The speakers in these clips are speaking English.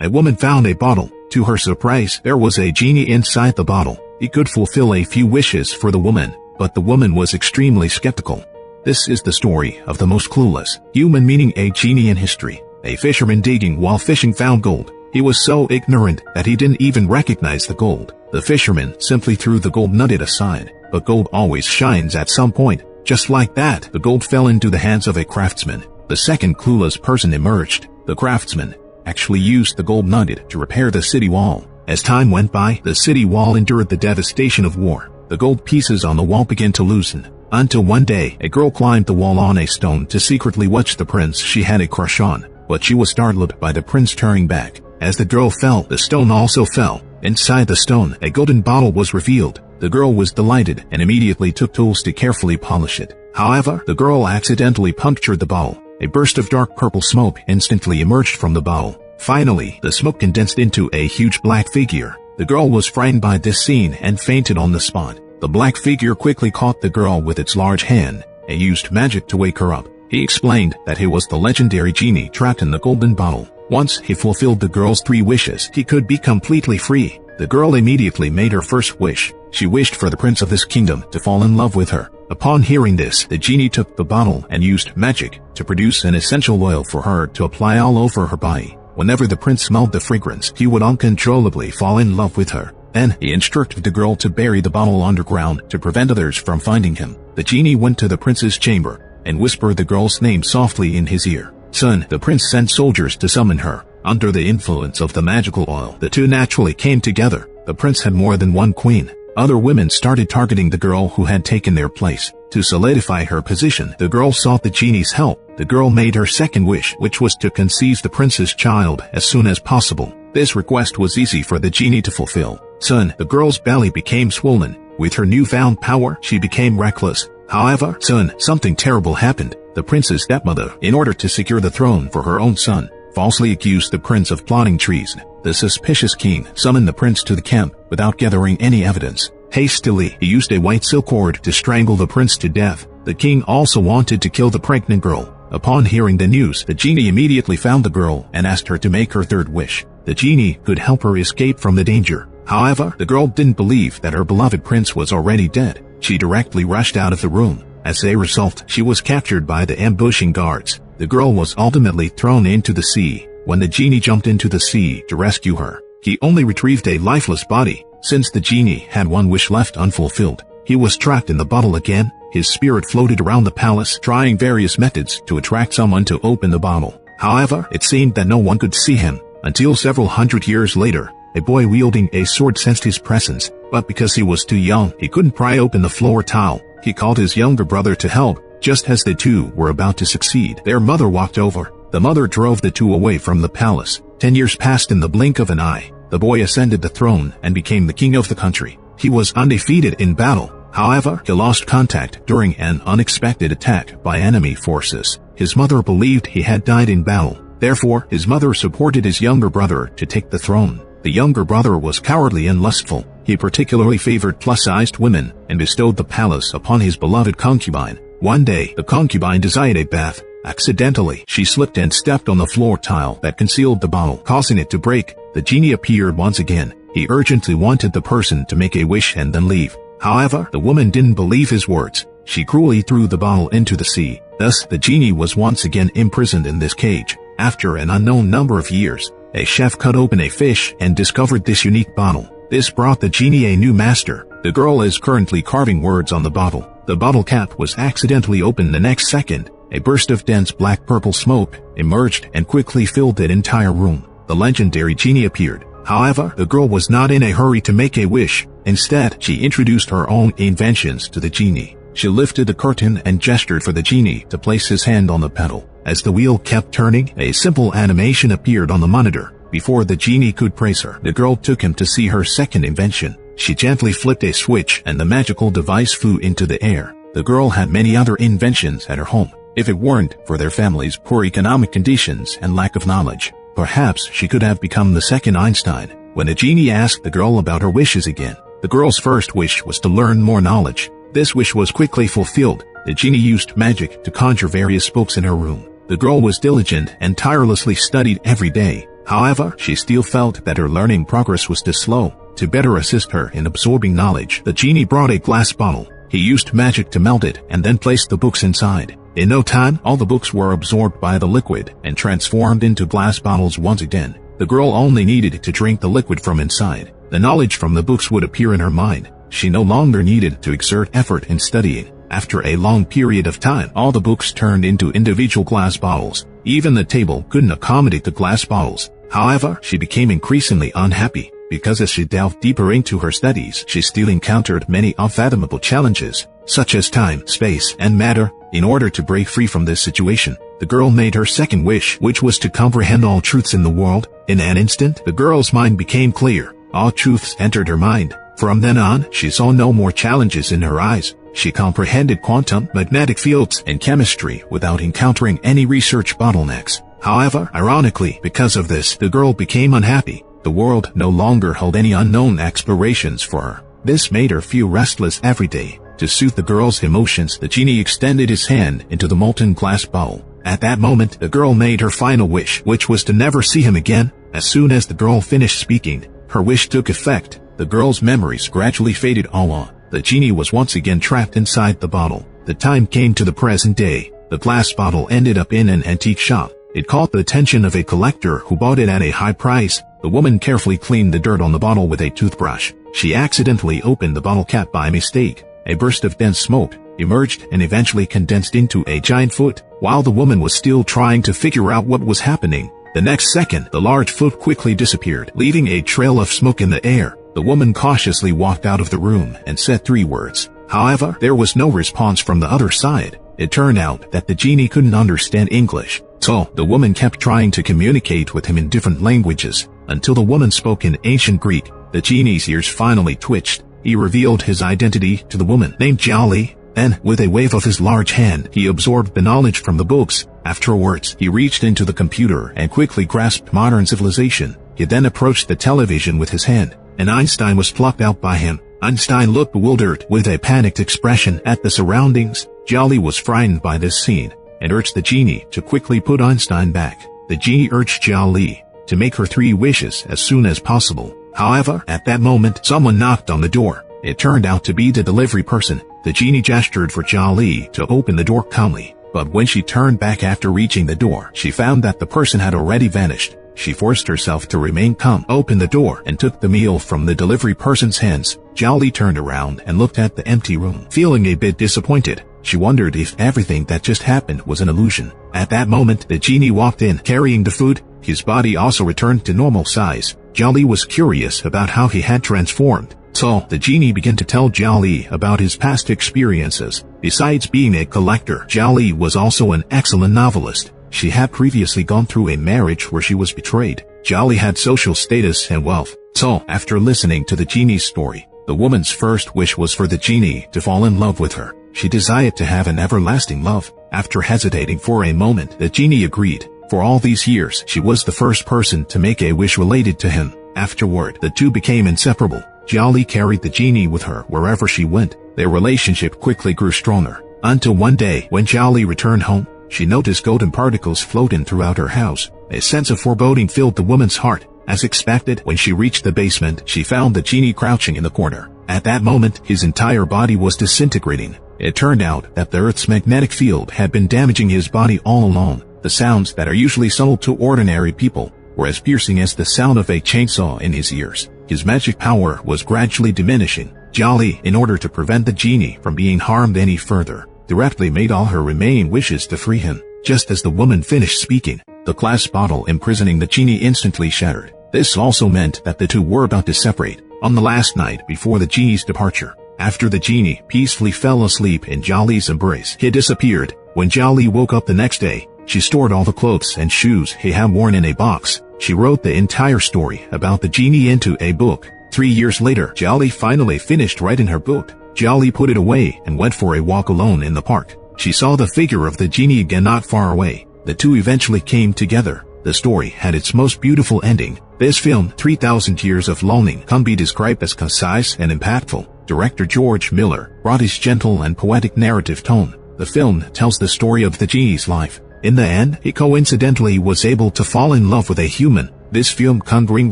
A woman found a bottle. To her surprise, there was a genie inside the bottle. He could fulfill a few wishes for the woman, but the woman was extremely skeptical. This is the story of the most clueless human meeting a genie in history. A fisherman digging while fishing found gold. He was so ignorant that he didn't even recognize the gold. The fisherman simply threw the gold nugget aside. But gold always shines at some point. Just like that, the gold fell into the hands of a craftsman. The second clueless person emerged. The craftsman actually used the gold nugget to repair the city wall. As time went by, the city wall endured the devastation of war. The gold pieces on the wall began to loosen. Until one day, a girl climbed the wall on a stone to secretly watch the prince she had a crush on. But she was startled by the prince turning back. As the girl fell, the stone also fell. Inside the stone, a golden bottle was revealed. The girl was delighted and immediately took tools to carefully polish it. However, the girl accidentally punctured the bottle. A burst of dark purple smoke instantly emerged from the bottle. Finally, the smoke condensed into a huge black figure. The girl was frightened by this scene and fainted on the spot. The black figure quickly caught the girl with its large hand and used magic to wake her up. He explained that he was the legendary genie trapped in the golden bottle. Once he fulfilled the girl's 3 wishes, he could be completely free. The girl immediately made her first wish. She wished for the prince of this kingdom to fall in love with her. Upon hearing this, the genie took the bottle and used magic to produce an essential oil for her to apply all over her body. Whenever the prince smelled the fragrance, he would uncontrollably fall in love with her. Then he instructed the girl to bury the bottle underground to prevent others from finding him. The genie went to the prince's chamber and whispered the girl's name softly in his ear. Soon, the prince sent soldiers to summon her. Under the influence of the magical oil, the two naturally came together. The prince had more than one queen. Other women started targeting the girl who had taken their place. To solidify her position, the girl sought the genie's help. The girl made her second wish, which was to conceive the prince's child as soon as possible. This request was easy for the genie to fulfill. Soon, the girl's belly became swollen. With her newfound power, she became reckless. However, soon, something terrible happened. The prince's stepmother, in order to secure the throne for her own son, falsely accused the prince of plotting treason. The suspicious king summoned the prince to the camp without gathering any evidence. Hastily, he used a white silk cord to strangle the prince to death. The king also wanted to kill the pregnant girl. Upon hearing the news, the genie immediately found the girl and asked her to make her third wish. The genie could help her escape from the danger. However, the girl didn't believe that her beloved prince was already dead. She directly rushed out of the room. As a result, she was captured by the ambushing guards. The girl was ultimately thrown into the sea. When the genie jumped into the sea to rescue her, he only retrieved a lifeless body. Since the genie had one wish left unfulfilled, he was trapped in the bottle again. His spirit floated around the palace, trying various methods to attract someone to open the bottle. However, it seemed that no one could see him, until several hundred years later, a boy wielding a sword sensed his presence, but because he was too young, he couldn't pry open the floor tile. He called his younger brother to help. Just as the two were about to succeed, their mother walked over. The mother drove the two away from the palace. 10 years passed in the blink of an eye. The boy ascended the throne and became the king of the country. He was undefeated in battle. However, he lost contact during an unexpected attack by enemy forces. His mother believed he had died in battle. Therefore, his mother supported his younger brother to take the throne. The younger brother was cowardly and lustful. He particularly favored plus-sized women and bestowed the palace upon his beloved concubine. One day, the concubine desired a bath. Accidentally, she slipped and stepped on the floor tile that concealed the bottle, causing it to break. The genie appeared once again. He urgently wanted the person to make a wish and then leave. However, the woman didn't believe his words. She cruelly threw the bottle into the sea. Thus, the genie was once again imprisoned in this cage. After an unknown number of years, a chef cut open a fish and discovered this unique bottle. This brought the genie a new master. The girl is currently carving words on the bottle. The bottle cap was accidentally opened the next second. A burst of dense black-purple smoke emerged and quickly filled the entire room. The legendary genie appeared. However, the girl was not in a hurry to make a wish. Instead, she introduced her own inventions to the genie. She lifted the curtain and gestured for the genie to place his hand on the pedal. As the wheel kept turning, a simple animation appeared on the monitor. Before the genie could praise her, the girl took him to see her second invention. She gently flipped a switch and the magical device flew into the air. The girl had many other inventions at her home. If it weren't for their family's poor economic conditions and lack of knowledge, perhaps she could have become the second Einstein. When the genie asked the girl about her wishes again, the girl's first wish was to learn more knowledge. This wish was quickly fulfilled. The genie used magic to conjure various books in her room. The girl was diligent and tirelessly studied every day. However, she still felt that her learning progress was too slow. To better assist her in absorbing knowledge, the genie brought a glass bottle. He used magic to melt it and then placed the books inside. In no time, all the books were absorbed by the liquid and transformed into glass bottles once again. The girl only needed to drink the liquid from inside. The knowledge from the books would appear in her mind. She no longer needed to exert effort in studying. After a long period of time, all the books turned into individual glass bottles. Even the table couldn't accommodate the glass bottles. However, she became increasingly unhappy, because as she delved deeper into her studies, she still encountered many unfathomable challenges, such as time, space, and matter. In order to break free from this situation, the girl made her second wish, which was to comprehend all truths in the world. In an instant, the girl's mind became clear. All truths entered her mind. From then on, she saw no more challenges in her eyes. She comprehended quantum, magnetic fields, and chemistry without encountering any research bottlenecks. However, ironically, because of this, the girl became unhappy. The world no longer held any unknown explorations for her. This made her feel restless every day. To soothe the girl's emotions, the genie extended his hand into the molten glass bowl. At that moment, the girl made her final wish, which was to never see him again. As soon as the girl finished speaking, her wish took effect. The girl's memories gradually faded all on. The genie was once again trapped inside the bottle. The time came to the present day. The glass bottle ended up in an antique shop. It caught the attention of a collector who bought it at a high price. The woman carefully cleaned the dirt on the bottle with a toothbrush. She accidentally opened the bottle cap by mistake. A burst of dense smoke emerged and eventually condensed into a giant foot. While the woman was still trying to figure out what was happening, the next second, the large foot quickly disappeared, leaving a trail of smoke in the air. The woman cautiously walked out of the room and said 3 words. However, there was no response from the other side. It turned out that the genie couldn't understand English, so the woman kept trying to communicate with him in different languages, until the woman spoke in ancient Greek. The genie's ears finally twitched. He revealed his identity to the woman, named Jolly. Then, with a wave of his large hand, he absorbed the knowledge from the books. Afterwards, he reached into the computer and quickly grasped modern civilization. He then approached the television with his hand, and Einstein was plucked out by him. Einstein looked bewildered with a panicked expression at the surroundings. Jolly was frightened by this scene and urged the genie to quickly put Einstein back. The genie urged Jolly to make her 3 wishes as soon as possible. However, at that moment, someone knocked on the door. It turned out to be the delivery person. The genie gestured for Jolly to open the door calmly, but when she turned back after reaching the door, she found that the person had already vanished. She forced herself to remain calm, opened the door, and took the meal from the delivery person's hands. Jolly turned around and looked at the empty room. Feeling a bit disappointed, she wondered if everything that just happened was an illusion. At that moment, the genie walked in, carrying the food. His body also returned to normal size. Jolly was curious about how he had transformed, so the genie began to tell Jolly about his past experiences. Besides being a collector, Jolly was also an excellent novelist. She had previously gone through a marriage where she was betrayed. Jolly had social status and wealth. So, after listening to the genie's story, the woman's first wish was for the genie to fall in love with her. She desired to have an everlasting love. After hesitating for a moment, the genie agreed. For all these years, she was the first person to make a wish related to him. Afterward, the two became inseparable. Jolly carried the genie with her wherever she went. Their relationship quickly grew stronger, until one day, when Jolly returned home, she noticed golden particles floating throughout her house. A sense of foreboding filled the woman's heart. As expected, when she reached the basement, she found the genie crouching in the corner. At that moment, his entire body was disintegrating. It turned out that the Earth's magnetic field had been damaging his body all along. The sounds that are usually subtle to ordinary people were as piercing as the sound of a chainsaw in his ears. His magic power was gradually diminishing. Jolly, in order to prevent the genie from being harmed any further, directly made all her remaining wishes to free him. Just as the woman finished speaking, the glass bottle imprisoning the genie instantly shattered. This also meant that the two were about to separate on the last night before the genie's departure. After the genie peacefully fell asleep in Jolly's embrace, he disappeared. When Jolly woke up the next day, she stored all the clothes and shoes he had worn in a box. She wrote the entire story about the genie into a book. 3 years later, Jolly finally finished writing her book. Jolly put it away and went for a walk alone in the park. She saw the figure of the genie again not far away. The two eventually came together. The story had its most beautiful ending. This film, 3,000 Years of Longing, can be described as concise and impactful. Director George Miller brought his gentle and poetic narrative tone. The film tells the story of the genie's life. In the end, he coincidentally was able to fall in love with a human, This film can bring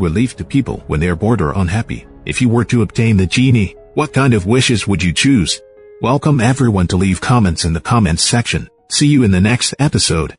relief to people when they are bored or unhappy. If you were to obtain the genie, what kind of wishes would you choose? Welcome everyone to leave comments in the comments section. See you in the next episode.